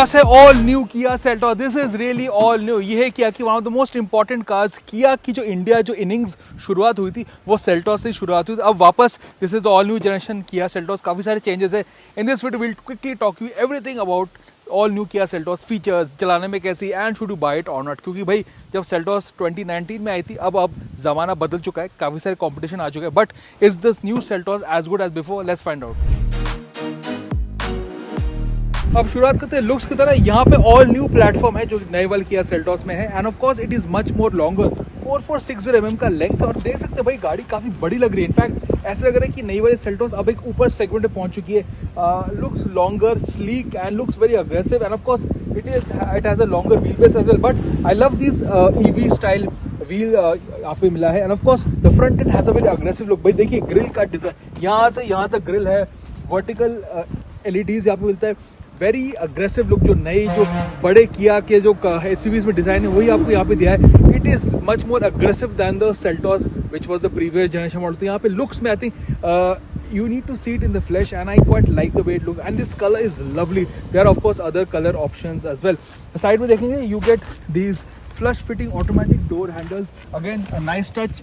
पास है all new Kia Seltos. This is really all new. ये है किया की one of the most important cars. किया की जो इंडिया जो इनिंग्स शुरुआत हुई थी वो सेल्टॉस से शुरुआत हुई थी। अब वापस this is the all new generation Kia Seltos. काफ़ी सारे चेंजेस है। In this video will quickly talk you everything about all new Kia Seltos, features, चलाने में कैसी and should you buy it और नॉट। क्योंकि भाई जब सेल्टॉस 2019 में आई थी, अब ज़माना बदल चुका है, काफ़ी सारे कॉम्पिटिशन आ चुके हैं। But is this new Seltos as good as before? Let's find out. अब शुरुआत करते हैं लुक्स की तरह। यहाँ पे ऑल न्यू प्लेटफॉर्म है जो नए वाले किया सेल्टॉस में है and of course it is much more longer. 4460 mm का लेंथ और देख सकते हैं भाई गाड़ी काफी बड़ी लग रही है। इनफैक्ट ऐसा लग रहा है कि नई वाली सेल्टॉस अब एक ऊपर सेगमेंट में पहुंच चुकी है। Looks longer, sleek and looks very aggressive and of course it has a longer wheel base as well. But I love this EV style wheel यहाँ पे मिला है and of course the front it has a very aggressive look. भाई देखिए grill का design यहाँ से यहाँ तक ग्रिल है, वर्टिकल LEDs यहाँ पे मिलता है। वेरी अग्रेसिव लुक जो नई जो बड़े किया के जो SUVs में डिजाइन है वही आपको यहाँ पे दिया है। It is much more aggressive than the Seltos which was the previous generation model. तो यहाँ पे लुक्स में I think you need to see it in the flesh and I quite like the way it looks and this color is lovely. There are of course other color options as well. Side में देखेंगे you get these flush fitting automatic door handles, again a nice touch,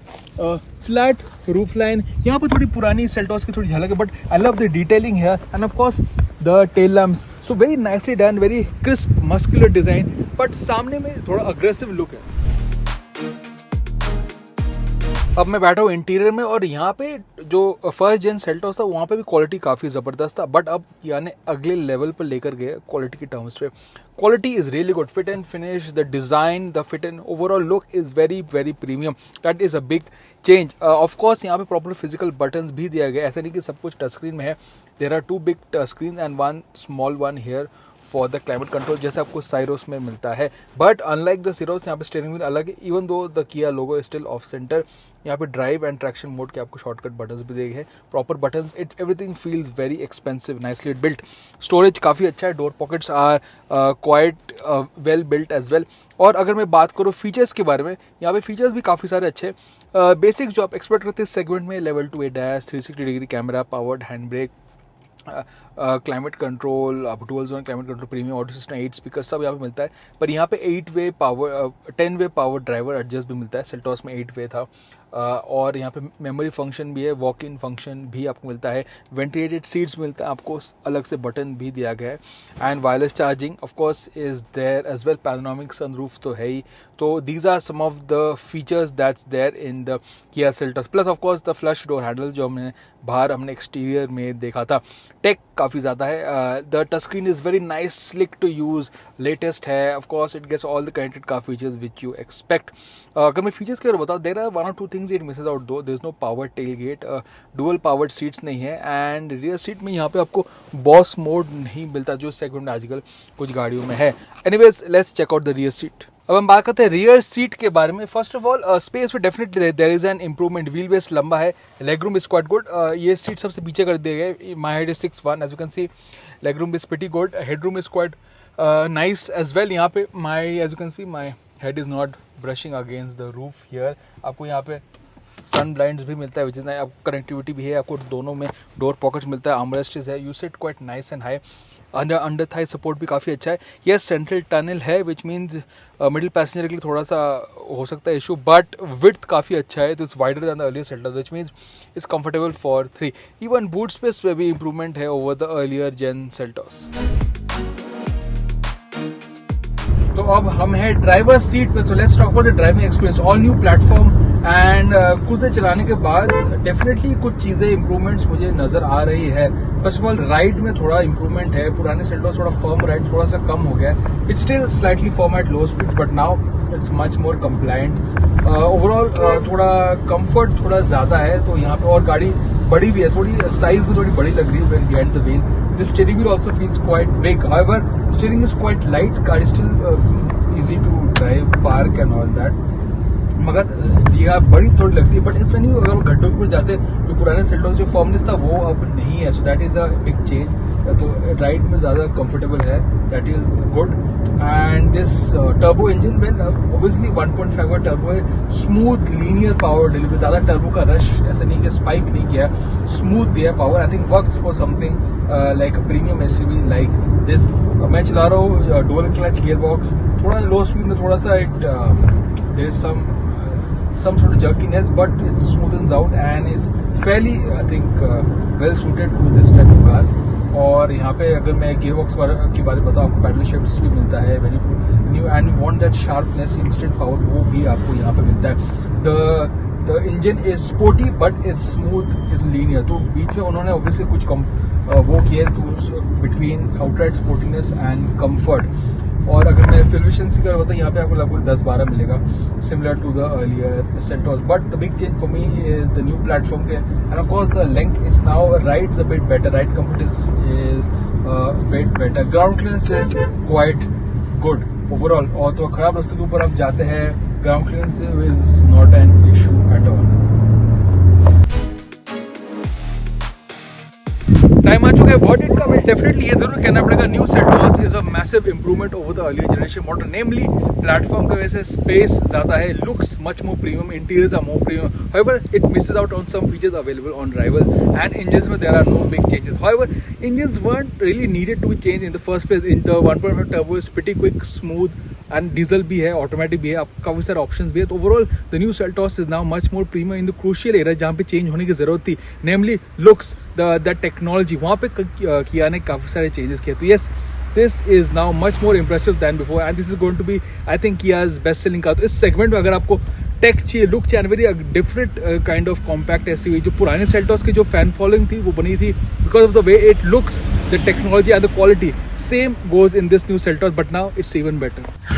flat roof line. यहाँ पे थोड़ी पुरानी Seltos की थोड़ी झलक है but I love the detailing here and of course the tail lamps, so very nicely done, very crisp muscular design but सामने में थोड़ा aggressive look है। अब मैं बैठा हूँ इंटीरियर में और यहाँ पे जो फर्स्ट जेन सेल्टॉस था वहाँ पे भी क्वालिटी काफ़ी ज़बरदस्त था बट अब यानी अगले लेवल पर लेकर गए क्वालिटी की टर्म्स पे। Quality is really good, fit and finish, the design, the fit and overall look is very very premium. That is a big change. Of course यहाँ पे प्रॉपर फिजिकल बटन्स भी दिया गया, ऐसा नहीं कि सब कुछ टच स्क्रीन में है। There are 2 big touch screen and 1 small one here for the climate control जैसे आपको साइरोस में मिलता है। बट अनलाइक द सीरोस यहाँ पे स्टीयरिंग व्हील अलग है, इवन दो द किया लोगो स्टिल ऑफ सेंटर। यहाँ पे ड्राइव एंड ट्रैक्शन मोड के आपको शॉर्टकट बटन्स भी देखे हैं, proper buttons. It everything feels very expensive, nicely built. Storage काफ़ी अच्छा है, door pockets are quite well built as well. और अगर मैं बात करूँ फीचर्स के बारे में, यहाँ पे फीचर्स भी काफ़ी सारे अच्छे। बेसिक जो आप एक्सपेक्ट करते हैं सेगमेंट में, level 2 ADAS, 360 degree camera, powered hand brake, climate control, dual zone climate control, premium audio system, 8 speaker सब यहाँ पे मिलता है। पर यहाँ पे 10 वे पावर ड्राइवर एडजस्ट भी मिलता है, सेल्टॉस में 8 वे था। और यहाँ पे मेमोरी फंक्शन भी है, वॉक इन फंक्शन भी आपको मिलता है, वेंटिलेटेड सीट्स मिलता है आपको, अलग से बटन भी दिया गया है and wireless charging of course is there as well. Panoramic sunroof तो है ही। तो these are some of the features that's there in the Kia Seltos. Plus of course the flush door handle जो हमने एक्सटीरियर में देखा था। Take काफ़ी ज़्यादा है। The touch screen is very nice, slick to use, latest है। Of course it gets all the connected car features which you expect. अगर मैं फीचर्स के बारे में बताऊँ, there are 1 or 2 things it misses out though. There is no power tailgate, dual powered seats नहीं है and rear seat में यहाँ पे आपको बॉस मोड नहीं मिलता जो सेगमेंट आजकल कुछ गाड़ियों में है। Anyways let's check out the rear seat. अब हम बात करते हैं रियर सीट के बारे में। फर्स्ट ऑफ ऑल स्पेस में definitely there is an improvement. Wheel base लंबा है, leg room is quite good. ये सीट सबसे पीछे कर दिए गए। My head is 6'1", as you can see. Leg room is pretty good, head room is quite nice as well. यहाँ पे as you can see my head is not brushing against the roof here. आपको यहाँ पे सन blinds भी मिलता है which is, आपको connectivity भी है, आपको दोनों में डोर पॉकेट्स मिलता है, आर्मरेस्ट है, you sit quite nice and high. Under Thai support भी काफ़ी अच्छा है। यस सेंट्रल टनल है विच मीन्स मिडिल पैसेंजर के लिए थोड़ा सा हो सकता है इशू, बट विड्थ काफ़ी अच्छा है। तो it's wider than the earlier Seltos which means it's comfortable for 3। Even boot space पे भी इंप्रूवमेंट है over the earlier gen Seltos. तो अब हम हैं ड्राइवर सीट पे। So let's talk about the driving experience. All new platform and कुछ देर चलाने के बाद डेफिनेटली कुछ चीज़ें इंप्रूवमेंट्स मुझे नज़र आ रही है। फर्स्ट ऑफ ऑल राइड में थोड़ा इंप्रूवमेंट है। पुराने सेल्टॉस थोड़ा फर्म राइड थोड़ा सा कम हो गया है। It's still slightly firm at low speed but now it's much more compliant. Overall थोड़ा कंफर्ट थोड़ा ज़्यादा है। तो यहाँ पे और गाड़ी बड़ी भी है, थोड़ी साइज भी थोड़ी बड़ी लग रही है when behind the wheel. The steering wheel also feels quite big. However, steering is quite light. Car is still easy to drive, park and all that. मगर ये बड़ी थोड़ी लगती है बट इस नहीं अगर गड्ढों के ऊपर जाते तो पुराने सेल्टॉस जो फॉर्मनेस था वो अब नहीं है। So that is a big change. तो राइड में ज़्यादा कंफर्टेबल है, that is good. and this turbo engine, well, obviously 1.5 का turbo है, smooth linear power delivery, ज़्यादा turbo का rush ऐसा नहीं कि spike नहीं किया, smooth दिया power. I think works for something like a premium SUV like this. मैं चला रहा हूँ dual clutch gearbox, थोड़ा low speed में थोड़ा सा there is some sort of jerkiness, but it smoothens out and is fairly, I think, well suited to this type of car. और यहाँ पे अगर मैं गियरबॉक्स के बारे में बताऊँ, आपको पैडल शिफ्ट भी मिलता है very new, and you want that sharpness, instant power, वो भी आपको यहाँ पे मिलता है. The engine is sporty but is smooth, is linear. तो बीच में उन्होंने ऑब्वियसली कुछ वो किया तो between outright sportiness and comfort. और अगर मैं फ्यूल एफिशिएंसी का बताऊँ, यहाँ पे आपको लगभग 10-12 मिलेगा, similar to the earlier Seltos. But the big change for me is the new platform के, and of course the length is now, rides a bit better, ride comfort is bit better, ground clearance is quite good overall. और तो खराब रास्ते के ऊपर आप जाते हैं, ground clearance is not an issue at all. Time आ चुका है वर्डिक्ट का. मैं डेफिनेटली ये जरूर कहना पड़ेगा, new Seltos is a massive improvement over the earlier generation model. Namely platform की वजह से स्पेस ज़्यादा है, looks much more premium, interiors are more premium. However it misses out on some features available on rival, and engines में there are no big changes. However engines weren't really needed to be changed in the first place. In the 1.5 turbo is pretty quick, smooth, and diesel भी है, automatic भी है, आप काफ़ी सारे options भी है. तो overall the new Seltos is now much more premium in the crucial area जहाँ पे चेंज होने की जरूरत थी, नेमली लुक्स, द टेक्नोलॉजी. वहाँ पे किया ने काफ़ी सारे चेंजेस किए. तो yes, this is now much more impressive than before, and this is going to be, I think, Kia's best selling car. तो इस सेगमेंट में अगर आपको टेक चाहिए, लुक चाहिए, very different kind of compact SUV, जो पुराने सेल्टोस की जो फैन फॉलोइंग थी वो बनी थी because of the way it looks, the technology and the quality, same goes in this new Seltos, but now it's even better.